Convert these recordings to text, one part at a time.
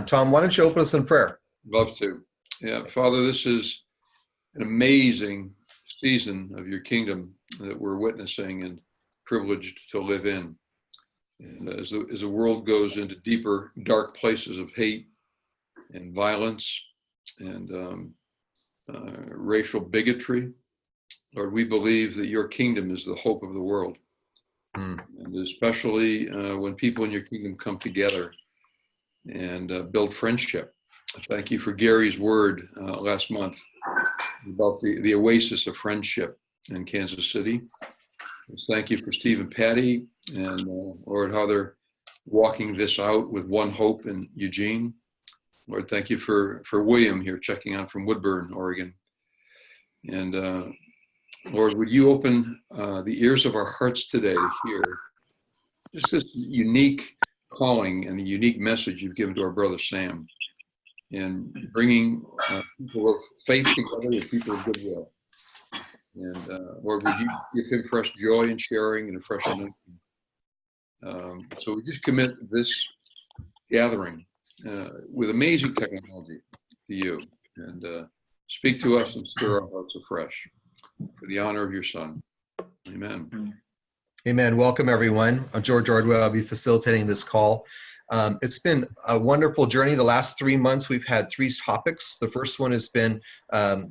Tom, why don't you open us in prayer? Love to. Yeah, Father, this is an amazing season of your kingdom that we're witnessing and privileged to live in. And as the world goes into deeper, dark places of hate and violence and racial bigotry, Lord, we believe that your kingdom is the hope of the world. And especially when people in your kingdom come together and build friendship. Thank you for Gary's word last month about the oasis of friendship in Kansas City. Thank you for Steve and Patty and Lord, how they're walking this out with one hope in Eugene. Lord, thank you for William here checking on from Woodburn, Oregon. And Lord, would you open the ears of our hearts today to hear just this unique calling and the unique message you've given to our brother Sam, and bringing people of faith together with people of goodwill. And Lord, would you give him fresh joy in sharing and a fresh anointing? So we just commit this gathering with amazing technology to you, and speak to us and stir our hearts afresh for the honor of your Son. Amen. Amen. Welcome, everyone. I'm George Ordwell. I'll be facilitating this call. It's been a wonderful journey. The last 3 months, we've had 3 topics. The first one has been, I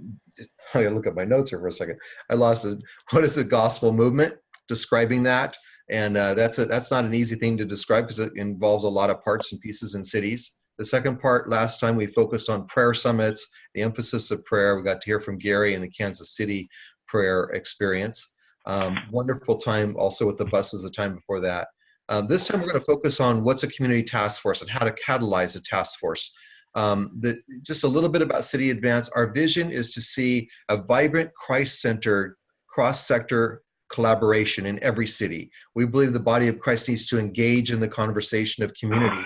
gotta look at my notes here for a second. I lost it. What is the gospel movement? Describing that. And that's not an easy thing to describe because it involves a lot of parts and pieces and cities. The second part, last time we focused on prayer summits, the emphasis of prayer. We got to hear from Gary and the Kansas City prayer experience. Wonderful time also with the buses the time before that. This time we're going to focus on what's a community task force and how to catalyze a task force. Just a little bit about City Advance. Our vision is to see a vibrant, Christ-centered, cross-sector collaboration in every city. We believe the body of Christ needs to engage in the conversation of community,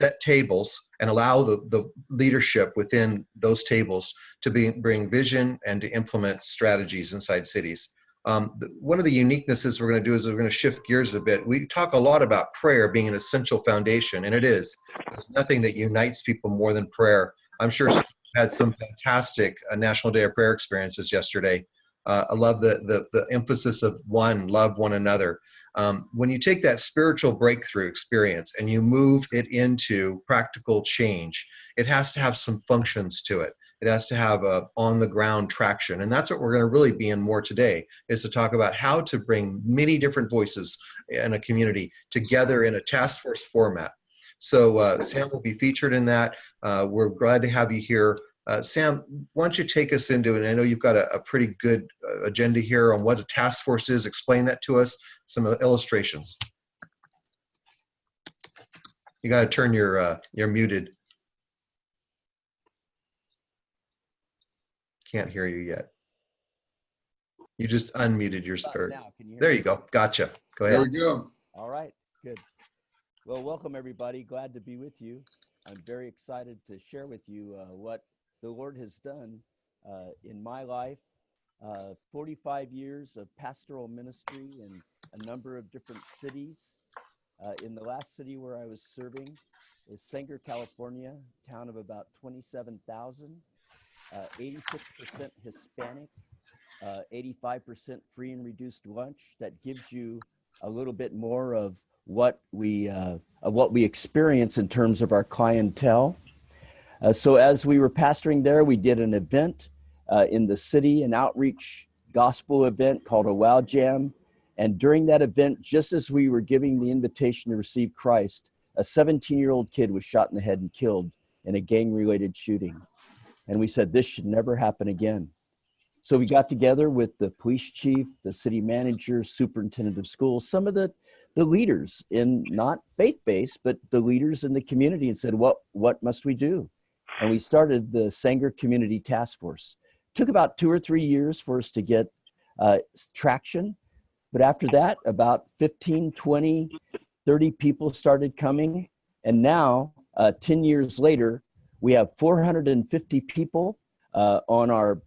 set tables, and allow the leadership within those tables to bring vision and to implement strategies inside cities. One of the uniquenesses we're going to do is we're going to shift gears a bit. We talk a lot about prayer being an essential foundation, and it is. There's nothing that unites people more than prayer. I'm sure some had some fantastic National Day of Prayer experiences yesterday. I love the emphasis of love one another. When you take that spiritual breakthrough experience and you move it into practical change, it has to have some functions to it. It has to have a on-the-ground traction. And that's what we're going to really be in more today, is to talk about how to bring many different voices in a community together in a task force format. So Sam will be featured in that. We're glad to have you here. Sam, why don't you take us into it? I know you've got a pretty good agenda here on what a task force is. Explain that to us, some illustrations. You got to turn you're muted. Can't hear you yet. You just unmuted your spirit. There you go. Gotcha. Go ahead. There we go. All right, good. Well, welcome everybody. Glad to be with you. I'm very excited to share with you what the Lord has done in my life. 45 years of pastoral ministry in a number of different cities. In the last city where I was serving is Sanger, California, town of about 27,000. 86% Hispanic, 85% free and reduced lunch. That gives you a little bit more of what we experience in terms of our clientele. So as we were pastoring there, we did an event in the city, an outreach gospel event called a Wow Jam. And during that event, just as we were giving the invitation to receive Christ, a 17-year-old kid was shot in the head and killed in a gang-related shooting. And we said, this should never happen again. So we got together with the police chief, the city manager, superintendent of schools, some of the leaders in not faith-based, but the leaders in the community, and said, what must we do? And we started the Sanger Community Task Force. It took about 2 or 3 years for us to get traction. But after that, about 15, 20, 30 people started coming. And now, 10 years later, we have 450 people on our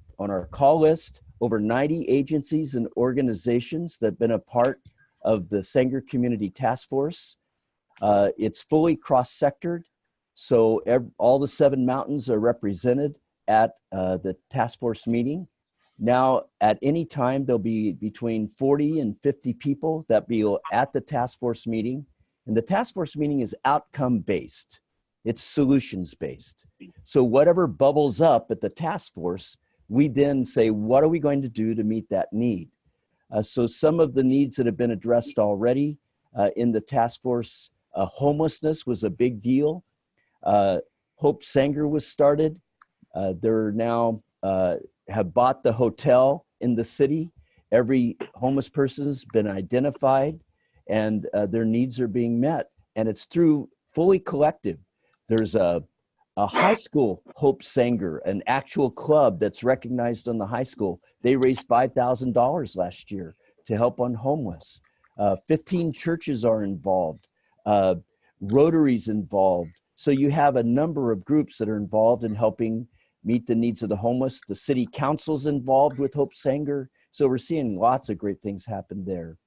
call list, over 90 agencies and organizations that have been a part of the Sanger Community Task Force. It's fully cross-sectored. So all the 7 mountains are represented at the task force meeting. Now, at any time, there'll be between 40 and 50 people that be at the task force meeting. And the task force meeting is outcome-based. It's solutions-based. So whatever bubbles up at the task force, we then say, what are we going to do to meet that need? So some of the needs that have been addressed already in the task force, homelessness was a big deal. Hope Sanger was started. They're now have bought the hotel in the city. Every homeless person's been identified and their needs are being met. And it's through fully collective. There's a high school Hope Sanger, an actual club that's recognized on the high school. They raised $5,000 last year to help on homeless. 15 churches are involved. Rotary's involved. So you have a number of groups that are involved in helping meet the needs of the homeless. The city council's involved with Hope Sanger. So we're seeing lots of great things happen there.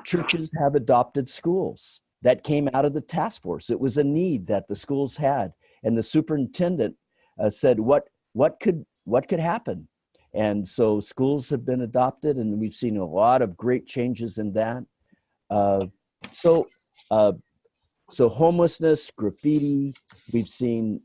Churches have adopted schools. That came out of the task force. It was a need that the schools had. And the superintendent said, what could happen? And so schools have been adopted, and we've seen a lot of great changes in that. So homelessness, graffiti, we've seen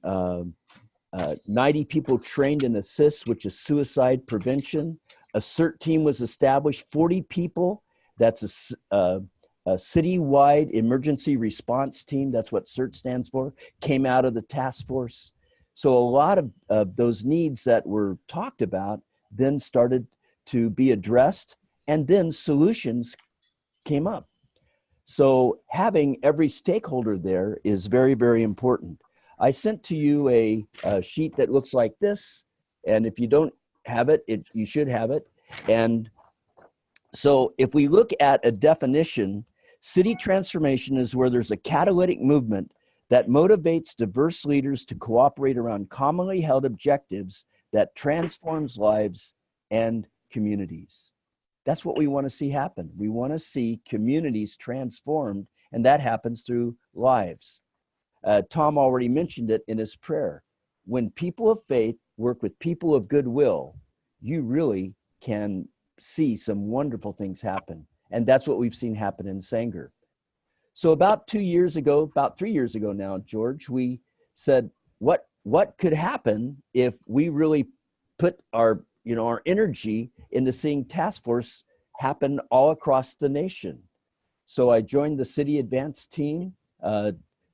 90 people trained in ASSIST, which is suicide prevention. A CERT team was established, 40 people. That's a citywide emergency response team, that's what CERT stands for, came out of the task force. So a lot of those needs that were talked about then started to be addressed, and then solutions came up. So having every stakeholder there is very, very important. I sent to you a sheet that looks like this, and if you don't have it, you should have it. And so if we look at a definition, city transformation is where there's a catalytic movement that motivates diverse leaders to cooperate around commonly held objectives that transforms lives and communities. That's what we want to see happen. We want to see communities transformed, and that happens through lives. Tom already mentioned it in his prayer. When people of faith work with people of goodwill, you really can see some wonderful things happen. And that's what we've seen happen in Sanger. So about 3 years ago now, George, we said, what could happen if we really put our energy into seeing task force happen all across the nation? So I joined the city advance team,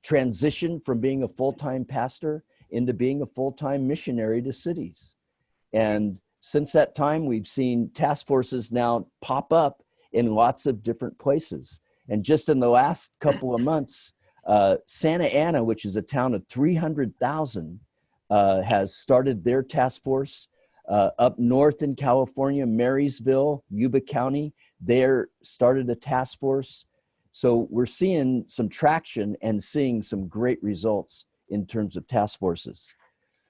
transitioned from being a full-time pastor into being a full-time missionary to cities. And since that time, we've seen task forces now pop up in lots of different places. And just in the last couple of months, Santa Ana, which is a town of 300,000, has started their task force. Up north in California, Marysville, Yuba County, they're started a task force. So we're seeing some traction and seeing some great results in terms of task forces.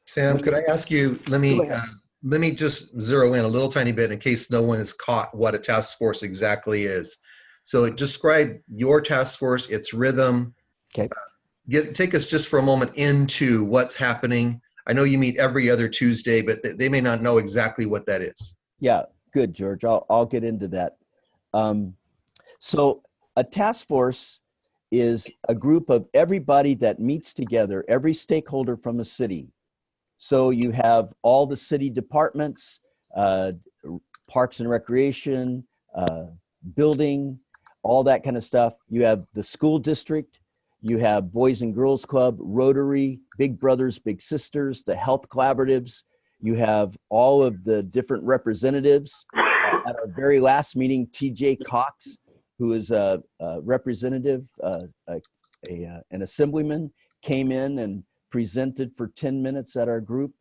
Sam, could I ask you, let me just zero in a little tiny bit in case no one has caught what a task force exactly is. So describe your task force, its rhythm. Okay. Take us just for a moment into what's happening. I know you meet every other Tuesday, but they may not know exactly what that is. Yeah, good, George. I'll get into that. So a task force is a group of everybody that meets together, every stakeholder from a city. So you have all the city departments, parks and recreation, building, all that kind of stuff. You have the school district, you have Boys and Girls Club, Rotary, Big Brothers, Big Sisters, the health collaboratives. You have all of the different representatives. At our very last meeting, TJ Cox, who is a representative, an assemblyman, came in and presented for 10 minutes at our group.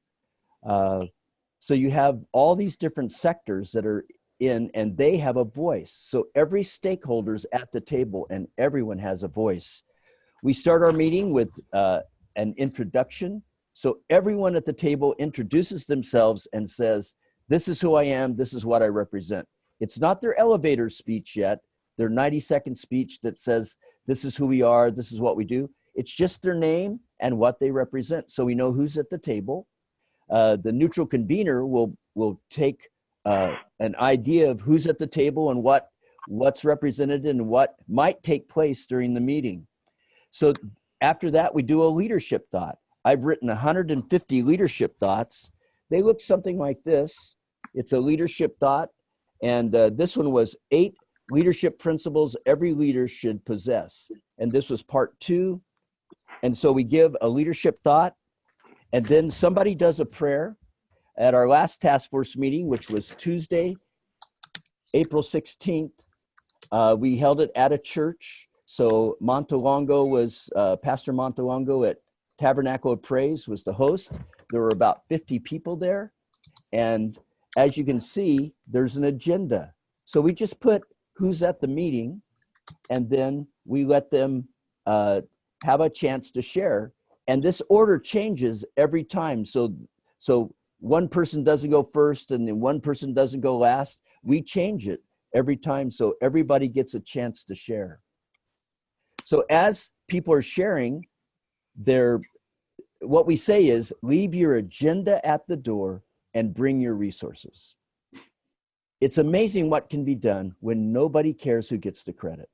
So you have all these different sectors that are in, and they have a voice. So every stakeholder's at the table and everyone has a voice. We start our meeting with an introduction. So everyone at the table introduces themselves and says, this is who I am, this is what I represent. It's not their elevator speech yet, their 90-second speech that says, this is who we are, this is what we do. It's just their name and what they represent. So we know who's at the table. The neutral convener will take an idea of who's at the table and what's represented and what might take place during the meeting. So after that, we do a leadership thought. I've written 150 leadership thoughts. They look something like this. It's a leadership thought. And this one was 8 leadership principles every leader should possess. And this was part 2. And so we give a leadership thought, and then somebody does a prayer. At our last task force meeting, which was Tuesday, April 16th, we held it at a church. So Montalongo was, Pastor Montalongo at Tabernacle of Praise was the host. There were about 50 people there. And as you can see, there's an agenda. So we just put who's at the meeting, and then we let them have a chance to share. And this order changes every time. So one person doesn't go first and then one person doesn't go last. We change it every time so everybody gets a chance to share. So as people are sharing, what we say is leave your agenda at the door and bring your resources. It's amazing what can be done when nobody cares who gets the credit.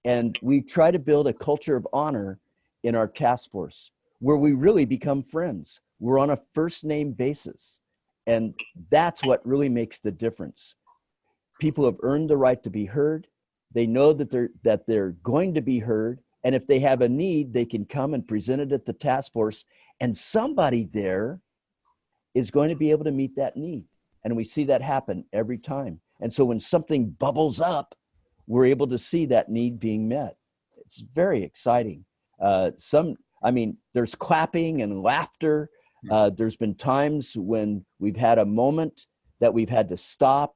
And we try to build a culture of honor in our task force where we really become friends. We're on a first name basis. And that's what really makes the difference. People have earned the right to be heard. They know that they're going to be heard. And if they have a need, they can come and present it at the task force. And somebody there is going to be able to meet that need. And we see that happen every time. And so when something bubbles up, we're able to see that need being met. It's very exciting. There's clapping and laughter. There's been times when we've had a moment that we've had to stop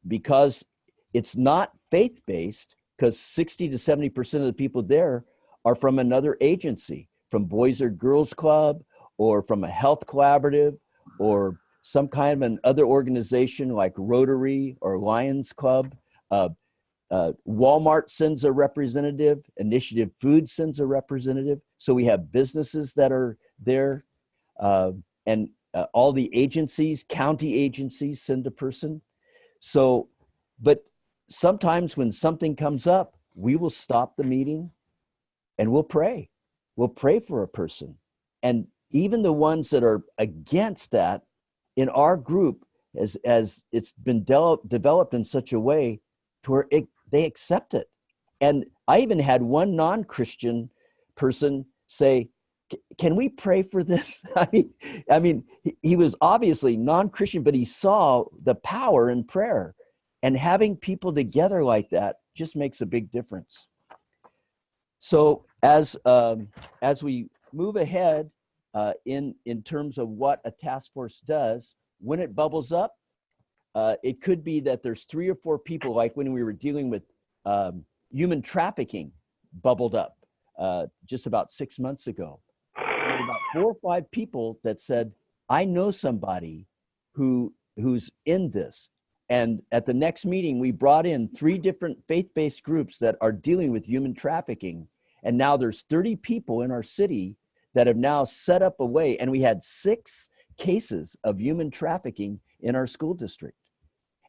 because it's not faith-based, because 60 to 70% of the people there are from another agency, from Boys or Girls Club, or from a health collaborative, or some kind of an other organization like Rotary or Lions Club. Walmart sends a representative, Initiative Food sends a representative. So we have businesses that are there, and all the agencies, county agencies send a person. So, but sometimes when something comes up, we will stop the meeting and we'll pray. We'll pray for a person. And even the ones that are against that in our group, as it's been developed in such a way to where they accept it. And I even had one non-Christian person say, can we pray for this? I mean, he was obviously non-Christian, but he saw the power in prayer. And having people together like that just makes a big difference. So as we move ahead in terms of what a task force does, when it bubbles up, it could be that there's 3 or 4 people, like when we were dealing with human trafficking bubbled up just about 6 months ago. There were about 4 or 5 people that said, I know somebody who's in this. And at the next meeting, we brought in 3 different faith-based groups that are dealing with human trafficking. And now there's 30 people in our city that have now set up a way. And we had 6 cases of human trafficking in our school district.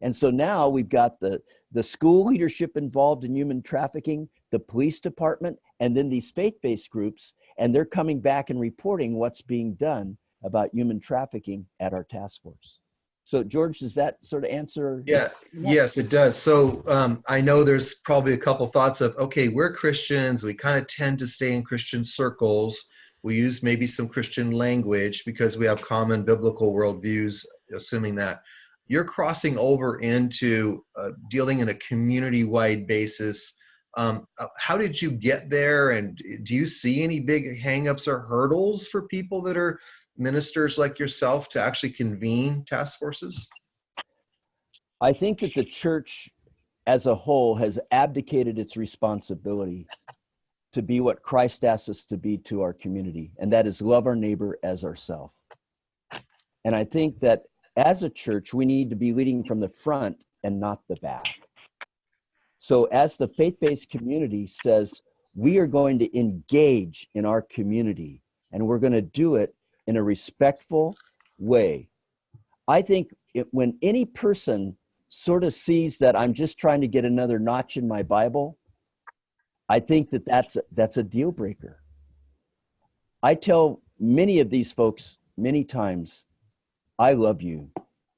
And so now we've got the school leadership involved in human trafficking, the police department, and then these faith-based groups, and they're coming back and reporting what's being done about human trafficking at our task force. So George, does that sort of answer? Yeah, yes, it does. So I know there's probably a couple thoughts of, okay, we're Christians. We kind of tend to stay in Christian circles. We use maybe some Christian language because we have common biblical worldviews, assuming that. You're crossing over into dealing in a community-wide basis. How did you get there? And do you see any big hang-ups or hurdles for people that are ministers like yourself to actually convene task forces? I think that the church as a whole has abdicated its responsibility to be what Christ asks us to be to our community, and that is love our neighbor as ourselves. And I think that as a church, we need to be leading from the front and not the back. So as the faith-based community says, we are going to engage in our community, and we're going to do it in a respectful way. I think when any person sort of sees that I'm just trying to get another notch in my Bible, I think that that's a deal breaker. I tell many of these folks many times, I love you,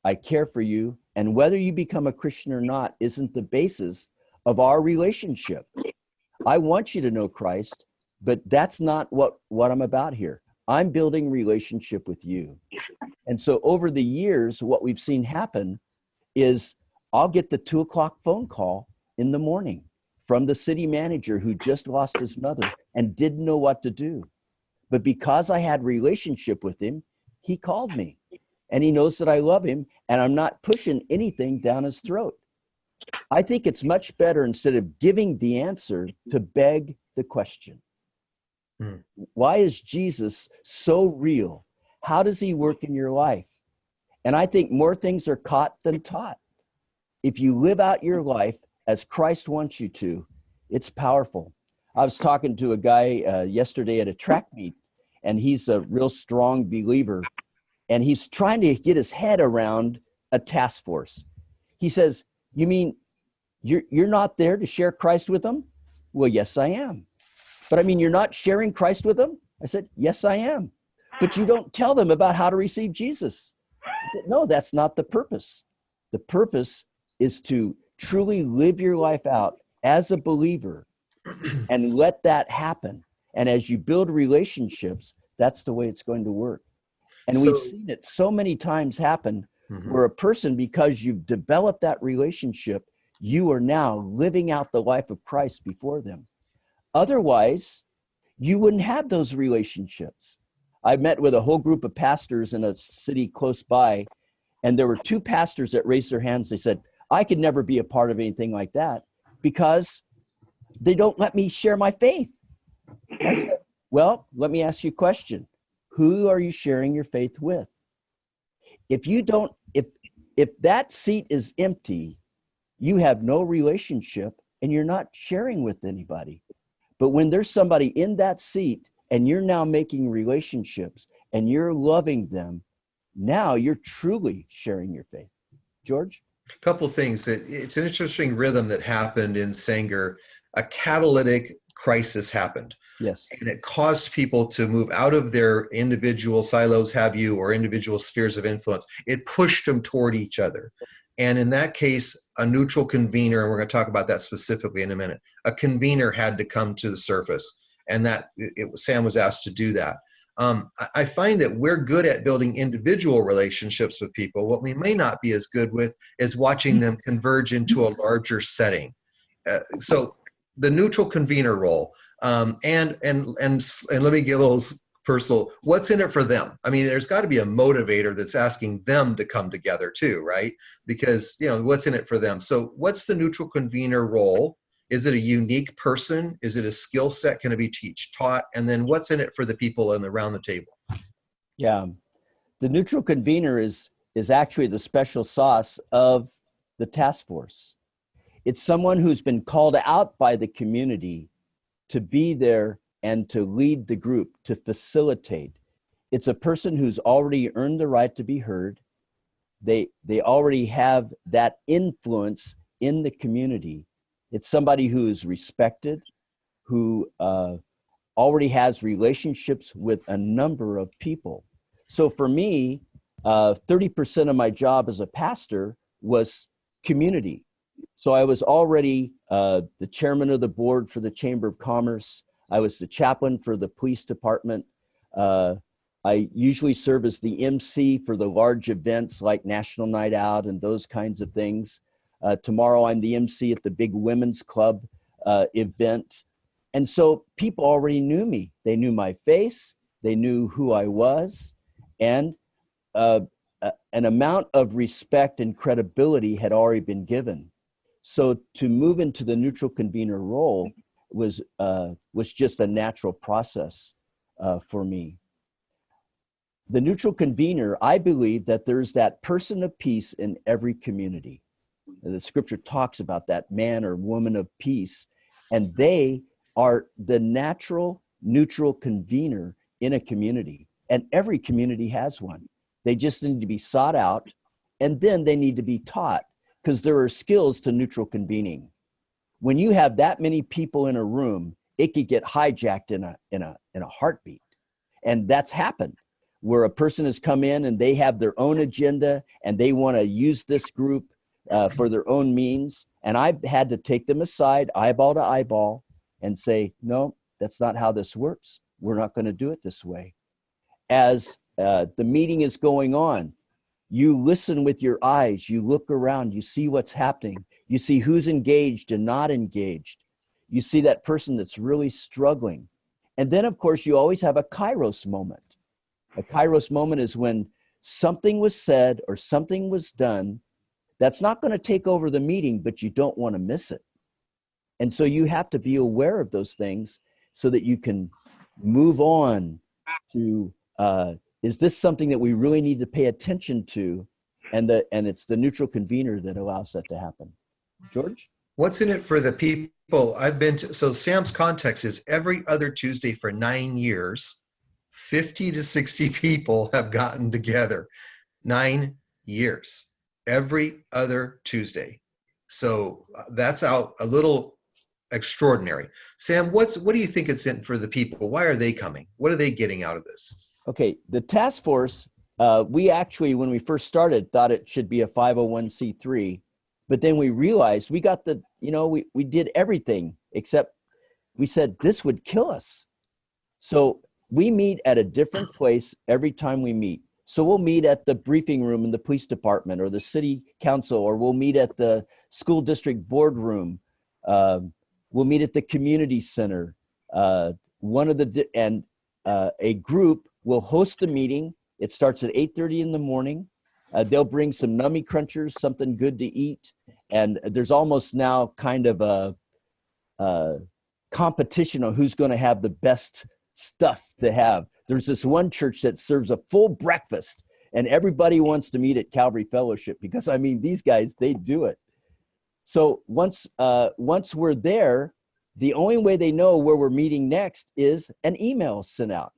I care for you, and whether you become a Christian or not isn't the basis of our relationship. I want you to know Christ, but that's not what I'm about here. I'm building relationship with you. And so over the years, what we've seen happen is I'll get the 2:00 phone call in the morning from the city manager who just lost his mother and didn't know what to do. But because I had relationship with him, he called me and he knows that I love him and I'm not pushing anything down his throat. I think it's much better, instead of giving the answer, to beg the question. Why is Jesus so real? How does he work in your life? And I think more things are caught than taught. If you live out your life as Christ wants you to, it's powerful. I was talking to a guy yesterday at a track meet, and he's a real strong believer, and he's trying to get his head around a task force. He says, "You mean you're not there to share Christ with them?" "Well, yes, I am." "But I mean, you're not sharing Christ with them?" I said, "Yes, I am." "But you don't tell them about how to receive Jesus." I said, "No, that's not the purpose. The purpose is to truly live your life out as a believer and let that happen. And as you build relationships, that's the way it's going to work." And we've seen it so many times happen where a person, because you've developed that relationship, you are now living out the life of Christ before them. Otherwise, you wouldn't have those relationships. I met with a whole group of pastors in a city close by, and there were two pastors that raised their hands. They said, "I could never be a part of anything like that because they don't let me share my faith." I said, "Well, let me ask you a question. Who are you sharing your faith with? If you don't, if that seat is empty, you have no relationship and you're not sharing with anybody. But when there's somebody in that seat and you're now making relationships and you're loving them, now you're truly sharing your faith." George? A couple things. It's an interesting rhythm that happened in Sanger. A catalytic crisis happened. Yes. And it caused people to move out of their individual silos, or individual spheres of influence. It pushed them toward each other. And in that case, a neutral convener, and we're going to talk about that specifically in a minute, a convener had to come to the surface. And Sam was asked to do that. I find that we're good at building individual relationships with people. What we may not be as good with is watching them converge into a larger setting. So the neutral convener role, and let me get a little personal. What's in it for them? I mean, there's got to be a motivator that's asking them to come together too, right? Because, what's in it for them? So what's the neutral convener role? Is it a unique person? Is it a skill set? Can it be taught? And then what's in it for the people around the table? Yeah. The neutral convener is actually the special sauce of the task force. It's someone who's been called out by the community to be there and to lead the group, to facilitate. It's a person who's already earned the right to be heard. They already have that influence in the community. It's somebody who is respected, who already has relationships with a number of people. So for me, 30% of my job as a pastor was community. So I was already the chairman of the board for the Chamber of Commerce. I was the chaplain for the police department. I usually serve as the MC for the large events like National Night Out and those kinds of things. Tomorrow I'm the MC at the big women's club event. And so people already knew me. They knew my face. They knew who I was. And an amount of respect and credibility had already been given. So to move into the neutral convener role was just a natural process for me. The neutral convener, I believe that there's that person of peace in every community. The scripture talks about that man or woman of peace, and they are the natural neutral convener in a community. And every community has one. They just need to be sought out, and then they need to be taught, because there are skills to neutral convening. When you have that many people in a room, it could get hijacked in a heartbeat. And that's happened, where a person has come in and they have their own agenda and they want to use this group for their own means. And I've had to take them aside, eyeball to eyeball, and say, no, that's not how this works. We're not going to do it this way. As the meeting is going on, you listen with your eyes, you look around, you see what's happening, you see who's engaged and not engaged. You see that person that's really struggling. And then, of course, you always have a kairos moment. A kairos moment is when something was said or something was done that's not going to take over the meeting, but you don't want to miss it. And so you have to be aware of those things so that you can move on to, is this something that we really need to pay attention to? And it's the neutral convener that allows that to happen. George? What's in it for the people I've been to? So Sam's context is every other Tuesday for 9 years, 50 to 60 people have gotten together. 9 years, every other Tuesday. So that's out a little extraordinary. Sam, what do you think it's in for the people? Why are they coming? What are they getting out of this? Okay, the task force, we actually, when we first started, thought it should be a 501c3. But then we realized we got we did everything except we said this would kill us. So we meet at a different place every time we meet. So we'll meet at the briefing room in the police department or the city council, or we'll meet at the school district boardroom. We'll meet at the community center. A group will host a meeting. It starts at 8:30 in the morning. They'll bring some nummy crunchers, something good to eat. And there's almost now kind of a competition on who's going to have the best stuff to have. There's this one church that serves a full breakfast, and everybody wants to meet at Calvary Fellowship because, I mean, these guys, they do it. So once we're there, the only way they know where we're meeting next is an email sent out.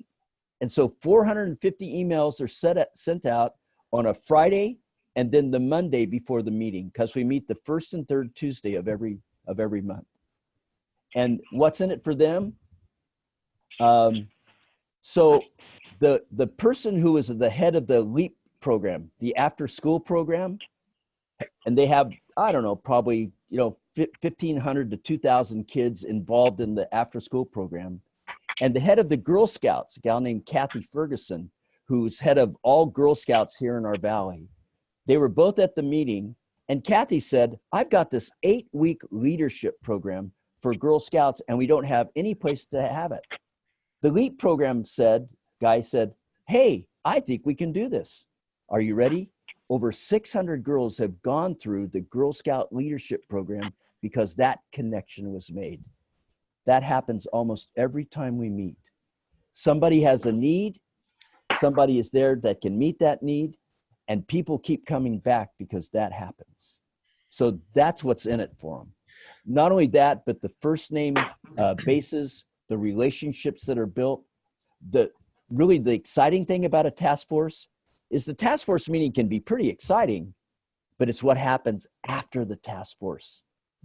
And so 450 emails are sent out on a Friday and then the Monday before the meeting, because we meet the first and third Tuesday of every month. And what's in it for them? So the person who is the head of the LEAP program, the after school program, and they have, I don't know, probably 1,500 to 2,000 kids involved in the after school program. And the head of the Girl Scouts, a gal named Kathy Ferguson, who's head of all Girl Scouts here in our valley. They were both at the meeting, and Kathy said, I've got this 8-week leadership program for Girl Scouts, and we don't have any place to have it. The LEAP program guy said, hey, I think we can do this. Are you ready? Over 600 girls have gone through the Girl Scout leadership program because that connection was made. That happens almost every time we meet. Somebody has a need, somebody is there that can meet that need, and people keep coming back because that happens. So that's what's in it for them. Not only that, but the first name bases, the relationships that are built. Really the exciting thing about a task force is the task force meeting can be pretty exciting, but it's what happens after the task force.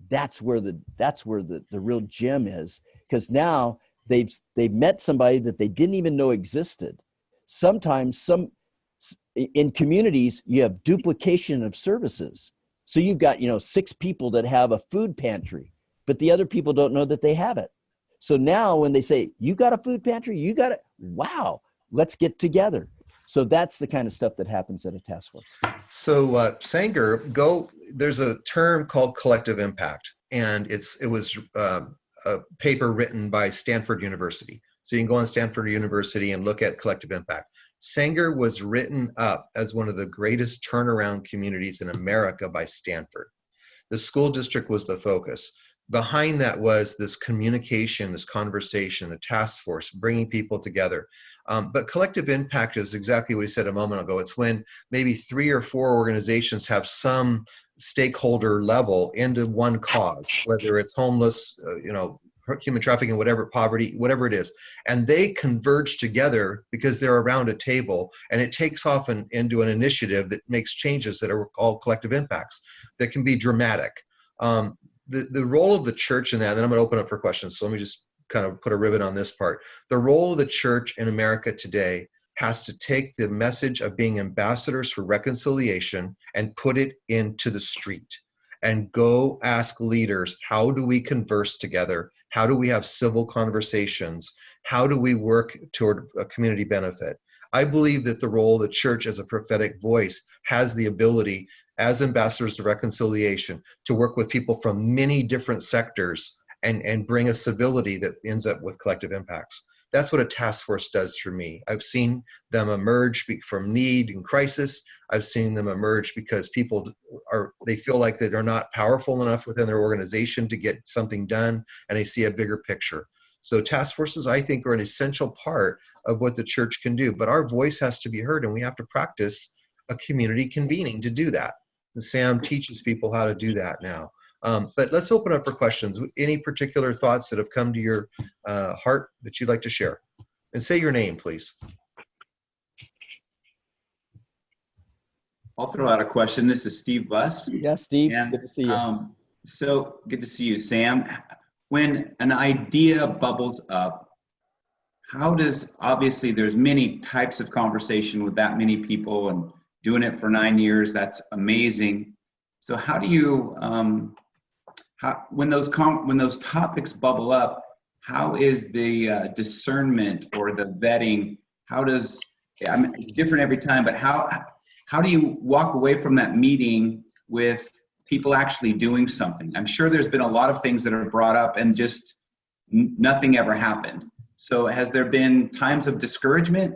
That's where the real gem is, because now they've met somebody that they didn't even know existed. Sometimes in communities, you have duplication of services. So you've got, 6 people that have a food pantry, but the other people don't know that they have it. So now when they say, you got a food pantry, you got it, wow, let's get together. So that's the kind of stuff that happens at a task force. So Sanger, there's a term called collective impact, and it was a paper written by Stanford University. So you can go on Stanford University and look at collective impact. Sanger was written up as one of the greatest turnaround communities in America by Stanford. The school district was the focus. Behind that was this communication, this conversation, the task force, bringing people together. But collective impact is exactly what he said a moment ago. It's when maybe 3 or 4 organizations have some stakeholder level into one cause, whether it's homeless, human trafficking, whatever, poverty, whatever it is. And they converge together because they're around a table, and it takes off into an initiative that makes changes that are all collective impacts that can be dramatic. The role of the church in that, and then I'm going to open up for questions. So let me just kind of put a ribbon on this part. The role of the church in America today has to take the message of being ambassadors for reconciliation and put it into the street and go ask leaders, how do we converse together? How do we have civil conversations? How do we work toward a community benefit? I believe that the role of the church as a prophetic voice has the ability, as ambassadors of reconciliation, to work with people from many different sectors and bring a civility that ends up with collective impacts. That's what a task force does for me. I've seen them emerge from need and crisis. I've seen them emerge because people they feel like that they're not powerful enough within their organization to get something done, and they see a bigger picture. So task forces, I think, are an essential part of what the church can do, but our voice has to be heard, and we have to practice a community convening to do that. And Sam teaches people how to do that now. But let's open up for questions. Any particular thoughts that have come to your heart that you'd like to share? And say your name, please. I'll throw out a question. This is Steve Buss. Yeah, Steve, And, good to see you. So good to see you, Sam. When an idea bubbles up, obviously there's many types of conversation with that many people, and doing it for 9 years, that's amazing. So how do you, when those topics bubble up, how is the discernment or the vetting? It's different every time, but how do you walk away from that meeting with people actually doing something? I'm sure there's been a lot of things that are brought up and just nothing ever happened. So has there been times of discouragement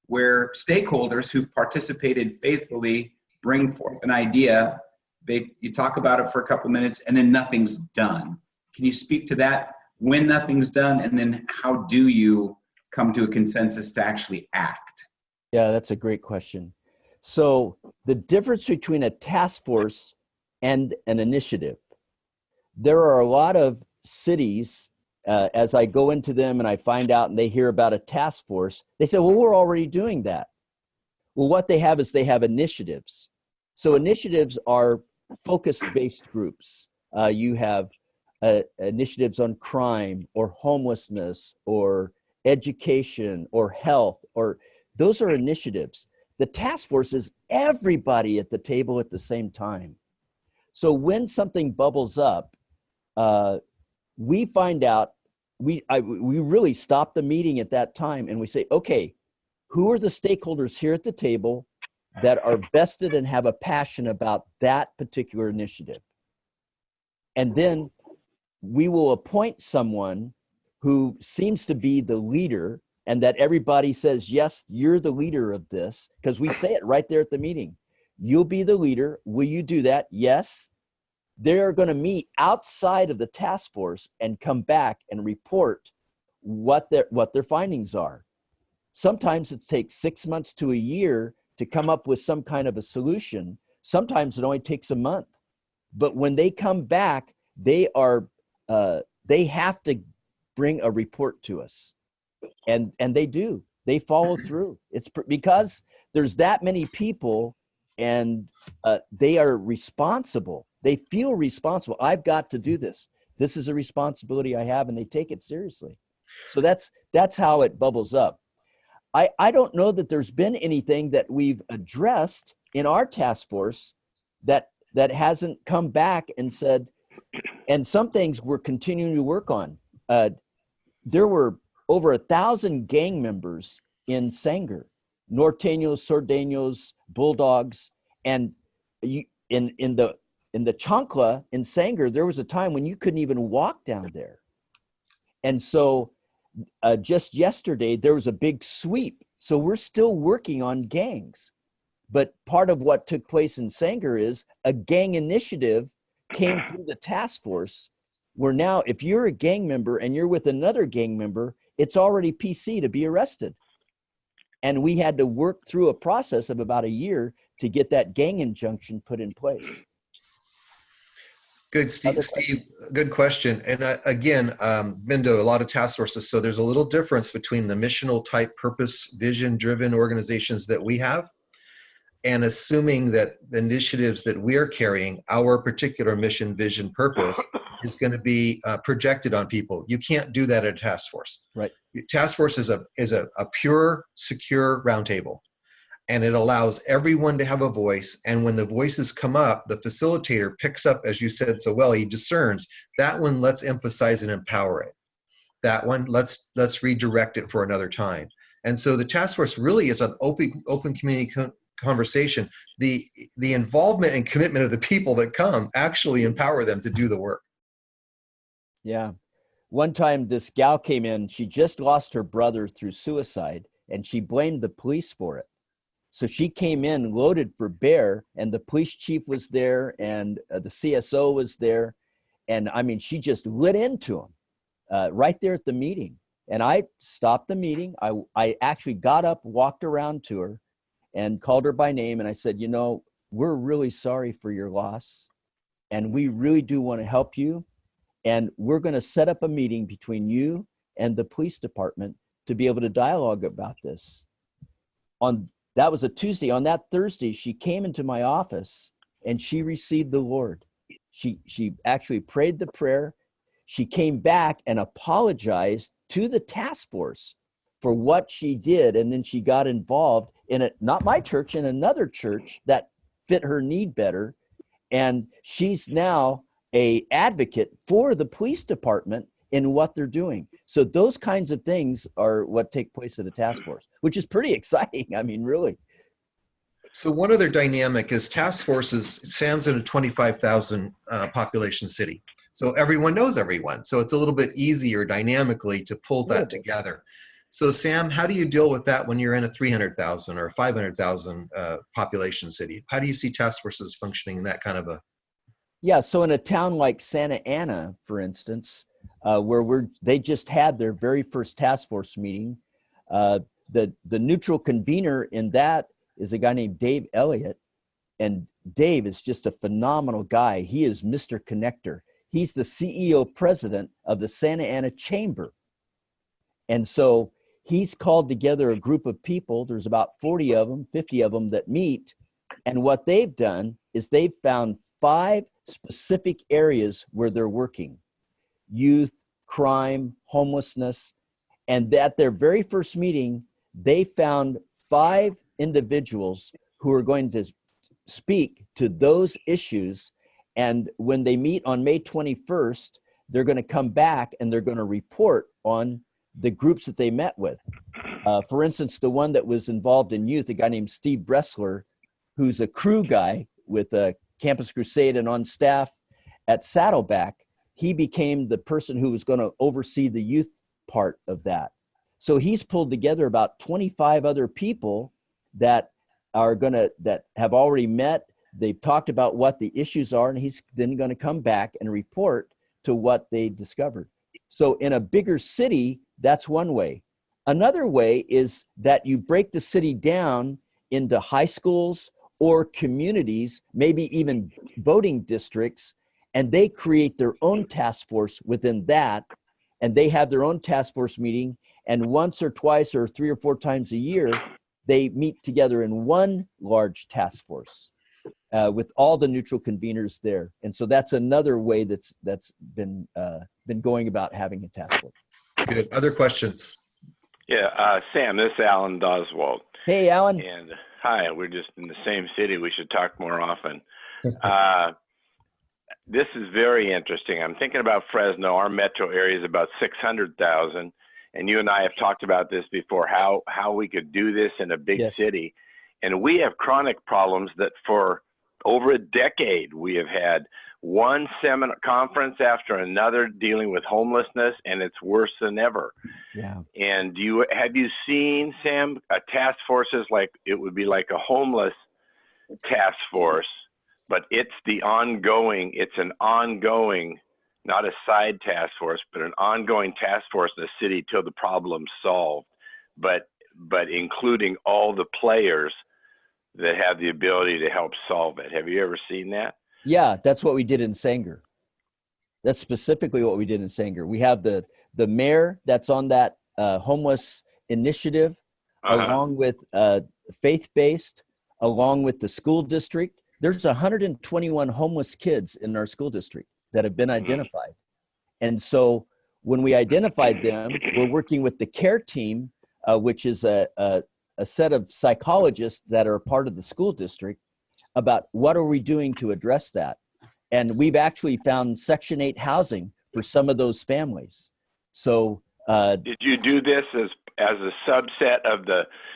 where stakeholders who've participated faithfully bring forth an idea, you talk about it for a couple minutes, and then nothing's done? Can you speak to that, when nothing's done, and then how do you come to a consensus to actually act? Yeah, that's a great question. So the difference between a task force and an initiative, there are a lot of cities, as I go into them and I find out and they hear about a task force, they say, well, we're already doing that. Well, what they have is they have initiatives. So initiatives are focus-based groups. You have initiatives on crime or homelessness or education or health, or those are initiatives. The task force is everybody at the table at the same time. So when something bubbles up, we find out, we really stop the meeting at that time and we say, okay, who are the stakeholders here at the table that are vested and have a passion about that particular initiative? And then we will appoint someone who seems to be the leader, and that everybody says, yes, you're the leader of this, because we say it right there at the meeting. You'll be the leader. Will you do that? Yes. They're going to meet outside of the task force and come back and report what their findings are. Sometimes it takes 6 months to a year to come up with some kind of a solution. Sometimes it only takes a month. But when they come back, they have to bring a report to us. And they do. They follow through. It's because there's that many people, and they are responsible. They feel responsible. I've got to do this. This is a responsibility I have, and they take it seriously. So that's how it bubbles up. I don't know that there's been anything that we've addressed in our task force that hasn't come back and said, and some things we're continuing to work on. There were over 1,000 gang members in Sanger, Norteños, Sordeños, Bulldogs, and in the Chancla in Sanger, there was a time when you couldn't even walk down there. And so just yesterday, there was a big sweep. So we're still working on gangs. But part of what took place in Sanger is a gang initiative came through the task force, where now if you're a gang member and you're with another gang member, it's already PC to be arrested. And we had to work through a process of about a year to get that gang injunction put in place. Good, Steve. Steve, good question. And again, been to a lot of task forces, so there's a little difference between the missional type, purpose, vision-driven organizations that we have, and assuming that the initiatives that we're carrying, our particular mission, vision, purpose, is going to be projected on people. You can't do that at a task force. Right. Task force is a pure, secure roundtable. And it allows everyone to have a voice. And when the voices come up, the facilitator picks up, as you said so well, he discerns that one. Let's emphasize and empower it. That one, let's redirect it for another time. And so the task force really is an open community conversation. The involvement and commitment of the people that come actually empower them to do the work. Yeah. One time this gal came in, she just lost her brother through suicide, and she blamed the police for it. So she came in loaded for bear, and the police chief was there, and the CSO was there. And I mean, she just lit into him right there at the meeting. And I stopped the meeting. I actually got up, walked around to her and called her by name. And I said, you know, we're really sorry for your loss. And we really do want to help you. And we're going to set up a meeting between you and the police department to be able to dialogue about this. That was a Tuesday. On that Thursday, she came into my office and she received the Lord. She actually prayed the prayer. She came back and apologized to the task force for what she did. And then she got involved in it, not my church, in another church that fit her need better. And she's now an advocate for the police department in what they're doing. So those kinds of things are what take place at a task force, which is pretty exciting. I mean, really. So one other dynamic is task forces stands in a 25,000 population city. So everyone knows everyone. So it's a little bit easier dynamically to pull that together. So Sam, how do you deal with that when you're in a 300,000 or 500,000 population city? How do you see task forces functioning in that kind of a? Yeah, so in a town like Santa Ana, for instance, where they just had their very first task force meeting, the neutral convener in that is a guy named Dave Elliott. And Dave is just a phenomenal guy. He is Mr. Connector. He's the CEO president of the Santa Ana Chamber. And so he's called together a group of people. There's about 40 of them, 50 of them that meet. And what they've done is they've found 5 specific areas where they're working: youth, crime, homelessness. And at their very first meeting, they found 5 individuals who are going to speak to those issues. And when they meet on May 21st, they're going to come back and they're going to report on the groups that they met with. For instance, the one that was involved in youth, a guy named Steve Bressler, who's a crew guy with Campus Crusade and on staff at Saddleback, he became the person who was going to oversee the youth part of that. So he's pulled together about 25 other people that have already met. They've talked about what the issues are, and he's then going to come back and report to what they discovered. So in a bigger city, that's one way. Another way is that you break the city down into high schools or communities, maybe even voting districts, and they create their own task force within that, and they have their own task force meeting, and once or twice or 3 or 4 times a year, they meet together in one large task force with all the neutral conveners there. And so that's another way that's been going about having a task force. Good. Other questions? Yeah, Sam, this is Alan Doswald. Hey, Alan. And hi, we're just in the same city. We should talk more often. This is very interesting. I'm thinking about Fresno. Our metro area is about 600,000. And you and I have talked about this before, how we could do this in a big city. And we have chronic problems that for over a decade, we have had one seminar conference after another dealing with homelessness, and it's worse than ever. Yeah. And have you seen, Sam, a task forces like it would be like a homeless task force, but it's an ongoing, not a side task force, but an ongoing task force in the city till the problem's solved, but including all the players that have the ability to help solve it. Have you ever seen that? Yeah, that's what we did in Sanger. That's specifically what we did in Sanger. We have the mayor that's on that homeless initiative, along with faith-based, along with the school district. There's 121 homeless kids in our school district that have been identified. And so when we identified them, we're working with the care team, which is a set of psychologists that are a part of the school district, about what are we doing to address that. And we've actually found Section 8 housing for some of those families. So did you do this as a subset of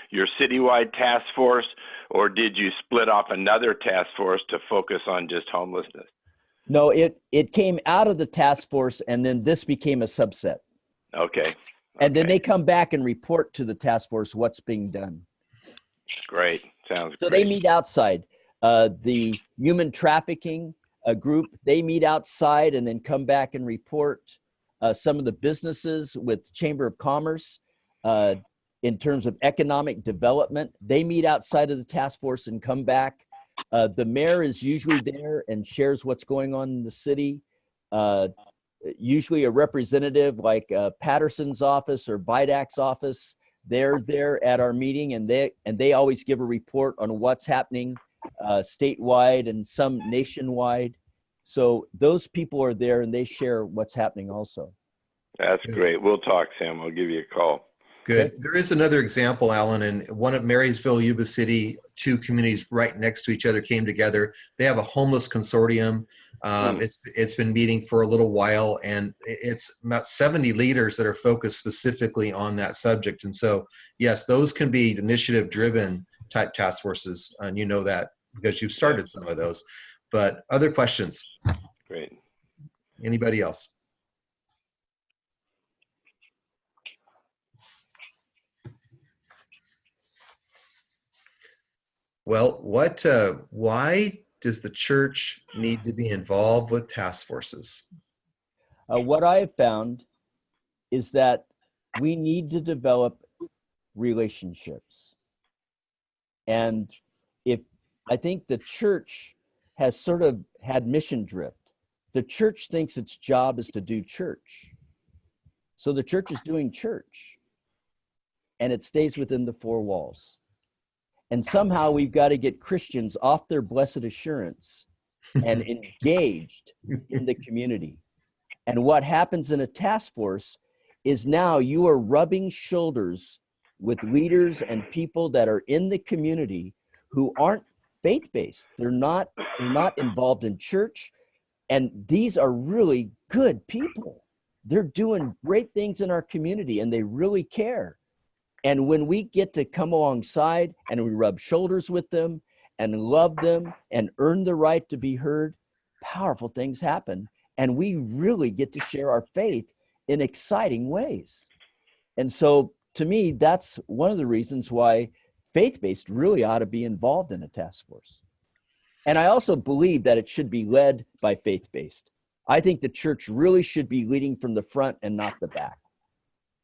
your citywide task force, or did you split off another task force to focus on just homelessness? No, it came out of the task force, and then this became a subset. Okay. And then they come back and report to the task force what's being done. Great. Sounds so great. They meet outside. The human trafficking group, they meet outside and then come back and report. Some of the businesses with Chamber of Commerce, in terms of economic development, they meet outside of the task force and come back. The mayor is usually there and shares what's going on in the city. Usually a representative like Patterson's office or BIDAC's office, they're there at our meeting, and they always give a report on what's happening statewide and some nationwide. So those people are there and they share what's happening also. That's great. We'll talk, Sam. I'll give you a call. Good. Okay. There is another example, Alan, in one of Marysville, Yuba City, two communities right next to each other came together. They have a homeless consortium. It's been meeting for a little while, and it's about 70 leaders that are focused specifically on that subject. And so, yes, those can be initiative-driven type task forces, and you know that because you've started some of those. But other questions? Great. Anybody else? Well, why does the church need to be involved with task forces? What I have found is that we need to develop relationships. And I think the church has sort of had mission drift. The church thinks its job is to do church. So the church is doing church, and it stays within the four walls. And somehow we've got to get Christians off their blessed assurance and engaged in the community. And what happens in a task force is now you are rubbing shoulders with leaders and people that are in the community who aren't faith-based. They're not involved in church. And these are really good people. They're doing great things in our community, and they really care. And when we get to come alongside and we rub shoulders with them and love them and earn the right to be heard, powerful things happen. And we really get to share our faith in exciting ways. And so to me, that's one of the reasons why faith-based really ought to be involved in a task force. And I also believe that it should be led by faith-based. I think the church really should be leading from the front and not the back.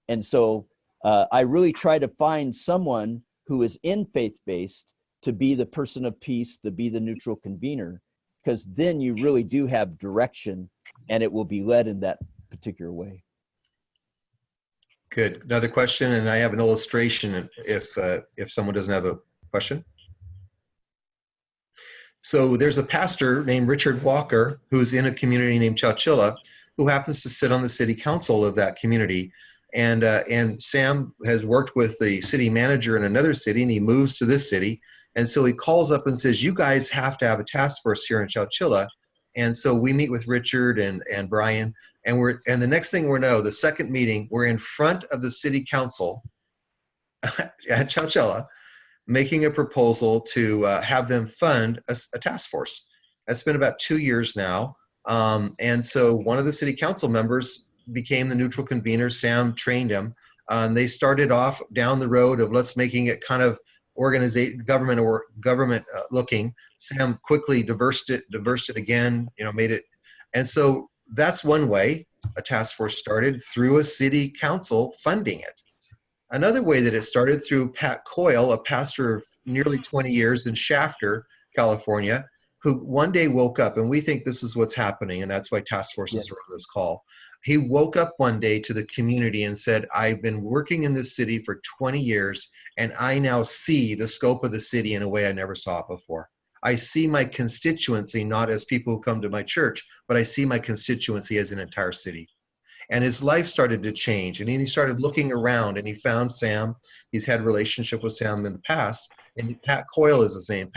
And so I really try to find someone who is in faith-based to be the person of peace, to be the neutral convener, because then you really do have direction and it will be led in that particular way. Good. Another question, and I have an illustration if someone doesn't have a question. So there's a pastor named Richard Walker who's in a community named Chowchilla who happens to sit on the city council of that community. And Sam has worked with the city manager in another city, and he moves to this city. And so he calls up and says, you guys have to have a task force here in Chowchilla. And so we meet with Richard and Brian, and the next thing we know, the second meeting, we're in front of the city council at Chowchilla, making a proposal to have them fund a task force. That's been about 2 years now. And so one of the city council members became the neutral convener. Sam trained him. They started off down the road of let's making it kind of government looking. Sam quickly diversed it again, made it. And so that's one way a task force started, through a city council funding it. Another way that it started through Pat Coyle, a pastor of nearly 20 years in Shafter, California. who one day woke up, and we think this is what's happening, and that's why task forces are on this call. He woke up one day to the community and said, I've been working in this city for 20 years, and I now see the scope of the city in a way I never saw it before. I see my constituency not as people who come to my church, but I see my constituency as an entire city. And his life started to change, and he started looking around, and he found Sam. He's had a relationship with Sam in the past, and Pat Coyle is his name.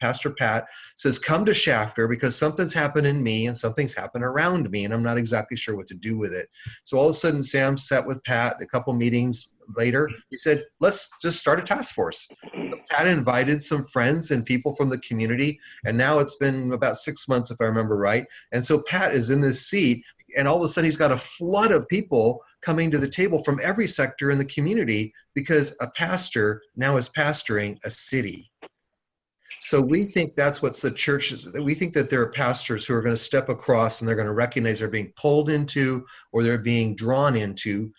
Pastor Pat says, come to Shafter because something's happened in me and something's happened around me, and I'm not exactly sure what to do with it. So all of a sudden, Sam sat with Pat. A couple meetings later, he said, let's just start a task force. So Pat invited some friends and people from the community, and now it's been about 6 months, if I remember right. And so Pat is in this seat, and all of a sudden he's got a flood of people coming to the table from every sector in the community because a pastor now is pastoring a city. So we think that's what the church is. We think that there are pastors who are going to step across and they're going to recognize they're being pulled into or they're being drawn into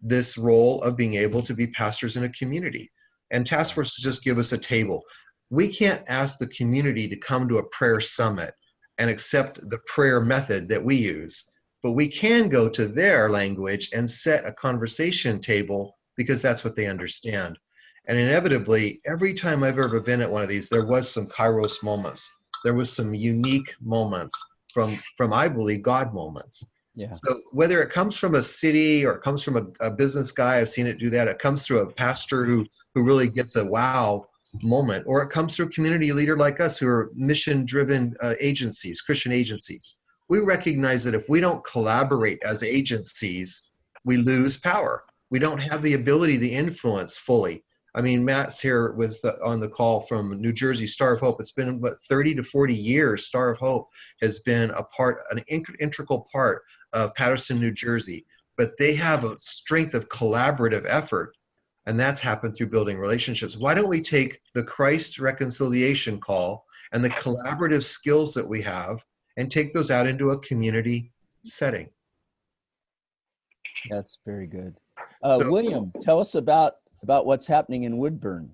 this role of being able to be pastors in a community. And task forces just give us a table. We can't ask the community to come to a prayer summit and accept the prayer method that we use, but we can go to their language and set a conversation table because that's what they understand. And inevitably, every time I've ever been at one of these, there was some kairos moments. There was some unique moments from I believe, God moments. Yeah. So whether it comes from a city or it comes from a business guy, I've seen it do that. It comes through a pastor who really gets a wow moment, or it comes through a community leader like us who are mission-driven agencies, Christian agencies. We recognize that if we don't collaborate as agencies, we lose power. We don't have the ability to influence fully. I mean, Matt's here on the call from New Jersey, Star of Hope. It's been about 30 to 40 years. Star of Hope has been an integral part of Paterson, New Jersey. But they have a strength of collaborative effort, and that's happened through building relationships. Why don't we take the Christ reconciliation call and the collaborative skills that we have and take those out into a community setting? That's very good. So, William, tell us about what's happening in Woodburn.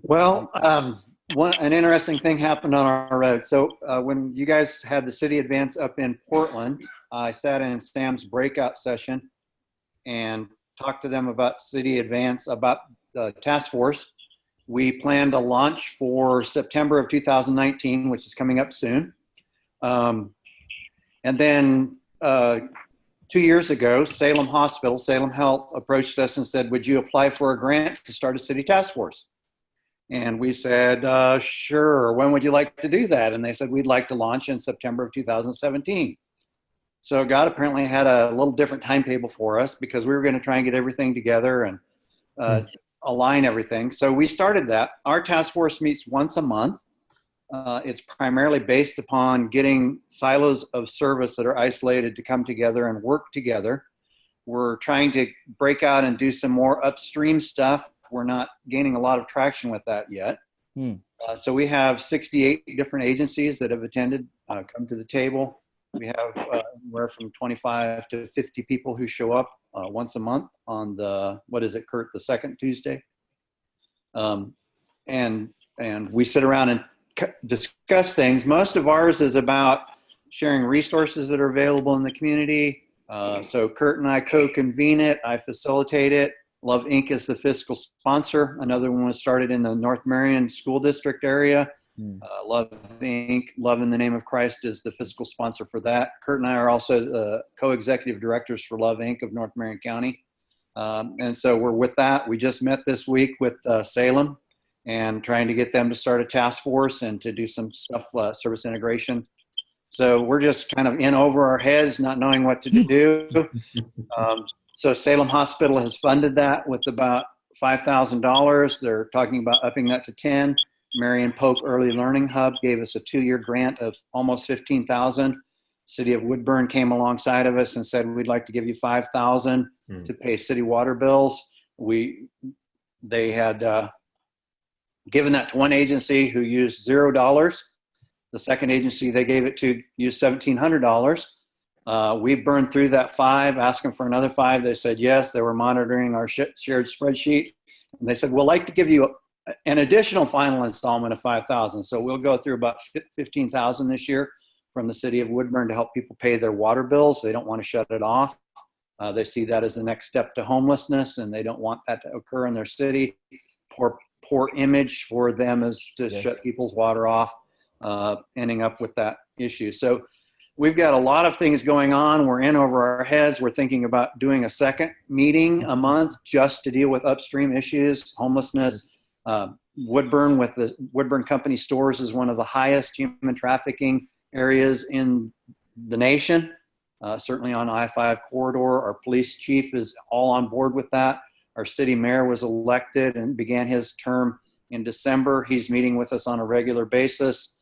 Well, an interesting thing happened on our road. So when you guys had the city advance up in Portland, I sat in Sam's breakout session and talked to them about city advance, about the task force. We planned a launch for September of 2019, which is coming up soon. And then 2 years ago, Salem Hospital, Salem Health approached us and said, would you apply for a grant to start a city task force? And we said, sure. When would you like to do that? And they said, we'd like to launch in September of 2017. So God apparently had a little different timetable for us because we were going to try and get everything together and align everything. So we started that. Our task force meets once a month. It's primarily based upon getting silos of service that are isolated to come together and work together. We're trying to break out and do some more upstream stuff. We're not gaining a lot of traction with that yet. So we have 68 different agencies that have attended, come to the table. We have anywhere from 25 to 50 people who show up once a month on the, what is it, Kurt, the second Tuesday? And we sit around and discuss things. Most of ours is about sharing resources that are available in the community. So Kurt and I co-convene it. I facilitate it. Love Inc. is the fiscal sponsor. Another one was started in the North Marion School District area. Love Inc., Love in the Name of Christ is the fiscal sponsor for that. Kurt and I are also the co-executive directors for Love Inc. of North Marion County. And so we're with that. We just met this week with Salem and trying to get them to start a task force and to do some stuff, service integration. So we're just kind of in over our heads, not knowing what to do. So Salem Hospital has funded that with about $5,000. They're talking about upping that to 10. Marion Polk Early Learning Hub gave us a 2-year grant of almost $15,000. City of Woodburn came alongside of us and said, we'd like to give you $5,000 to pay city water bills. They had given that to one agency who used $0. The second agency they gave it to used $1,700. We burned through that $5, asking for another $5. They said yes. They were monitoring our shared spreadsheet. And they said, we'd like to give you an additional final installment of $5,000. So we'll go through about $15,000 this year from the city of Woodburn to help people pay their water bills. They don't want to shut it off. They see that as the next step to homelessness, and they don't want that to occur in their city. Poor image for them is to shut people's water off, ending up with that issue. So we've got a lot of things going on. We're in over our heads. We're thinking about doing a second meeting a month just to deal with upstream issues, homelessness. Woodburn with the Woodburn Company stores is one of the highest human trafficking areas in the nation. Certainly on I-5 corridor. Our police chief is all on board with that. Our city mayor was elected and began his term in December. He's meeting with us on a regular basis.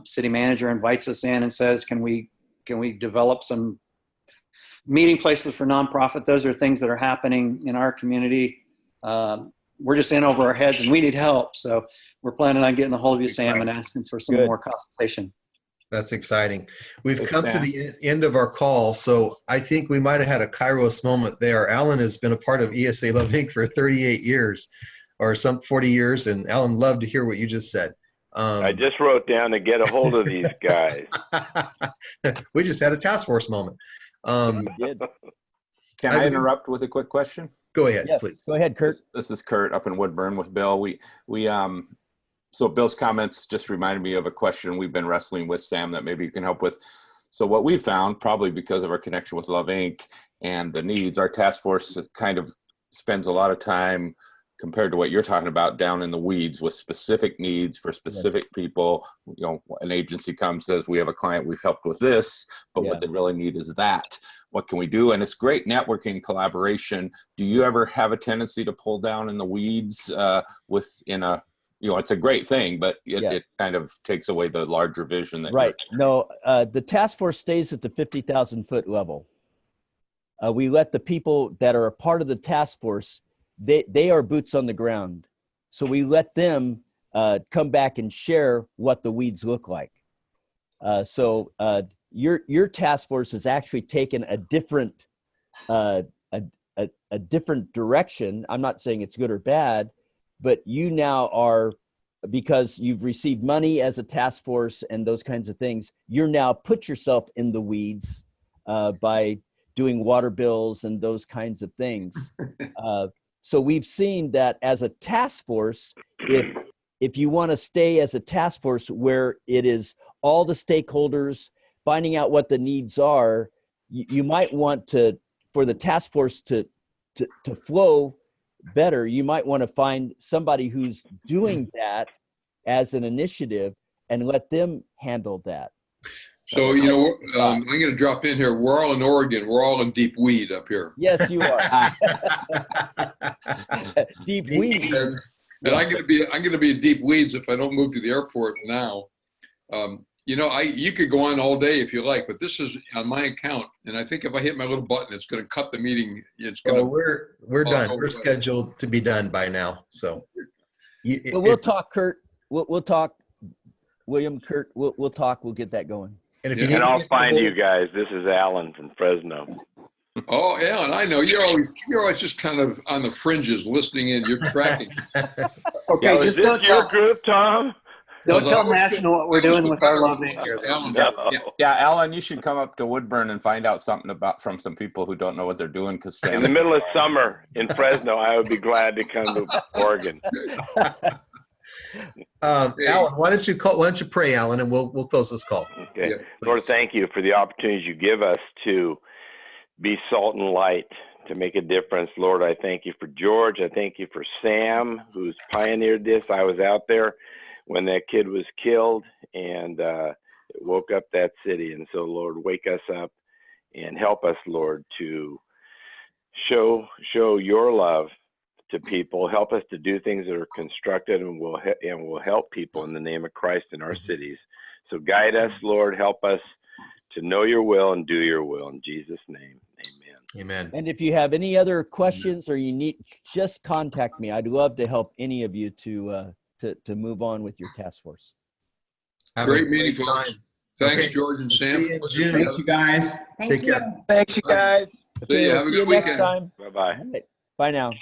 City manager invites us in and says, can we develop some meeting places for nonprofit? Those are things that are happening in our community. We're just in over our heads and we need help. So we're planning on getting a hold of you, Sam, and asking for some more consultation. That's exciting. We've come to the end of our call, so I think we might have had a Kairos moment there. Alan has been a part of ESA Love Inc. for 38 years or some 40 years, and Alan, loved to hear what you just said. I just wrote down to get a hold of these guys. We just had a task force moment. We did. Can I interrupt with a quick question? Go ahead, please. Go ahead, Kurt. This is Kurt up in Woodburn with Bill. So Bill's comments just reminded me of a question we've been wrestling with, Sam, that maybe you can help with. So what we found, probably because of our connection with Love Inc. and the needs, our task force kind of spends a lot of time compared to what you're talking about down in the weeds with specific needs for specific people. You know, an agency comes, says, we have a client, we've helped with this, but what they really need is that. What can we do? And it's great networking collaboration. Do you ever have a tendency to pull down in the weeds it's a great thing, but it kind of takes away the larger vision. No, the task force stays at the 50,000 foot level. We let the people that are a part of the task force, they are boots on the ground. So we let them come back and share what the weeds look like. So your task force has actually taken a different direction. I'm not saying it's good or bad, but you now are, because you've received money as a task force and those kinds of things, you're now put yourself in the weeds by doing water bills and those kinds of things. So we've seen that as a task force, if you want to stay as a task force where it is all the stakeholders finding out what the needs are, you might want to, for the task force to flow better, you might want to find somebody who's doing that as an initiative and let them handle that. So, I'm going to drop in here. We're all in Oregon. We're all in deep weed up here. Yes, you are. Deep weed. And I'm going to be in deep weeds if I don't move to the airport now. You could go on all day if you like, but this is on my account, and I think if I hit my little button, it's going to cut the meeting. We're done. We're scheduled to be done by now. So, we'll talk, Kurt. We'll talk, William. Kurt. We'll talk. We'll get that going. And I'll find you guys. This is Alan from Fresno. Oh, Alan, I know you're always just kind of on the fringes, listening in. You're tracking. Okay, just is this your group, Tom? Don't tell National what we're doing with our Love Inc. Yeah, Alan, you should come up to Woodburn and find out something from some people who don't know what they're doing. Because in the middle of summer in Fresno, I would be glad to come to Oregon. Alan, why don't you pray, Alan, and we'll close this call. Okay, yeah, Lord, thank you for the opportunities you give us to be salt and light, to make a difference. Lord, I thank you for George. I thank you for Sam, who's pioneered this. I was out there when that kid was killed, and it woke up that city. And so, Lord, wake us up and help us, Lord, to show your love to people. Help us to do things that are constructive and will help people in the name of Christ in our cities. So guide us, Lord. Help us to know your will and do your will. In Jesus' name, amen. Amen. And if you have any other questions or you need, just contact me. I'd love to help any of you to move on with your task force. Have great meeting, folks. Thanks, okay. George and Sam. See you in June. Thanks, you guys. Take care. Thanks, you guys. See you. Have a good weekend. Next time. Bye-bye. All right. Bye now.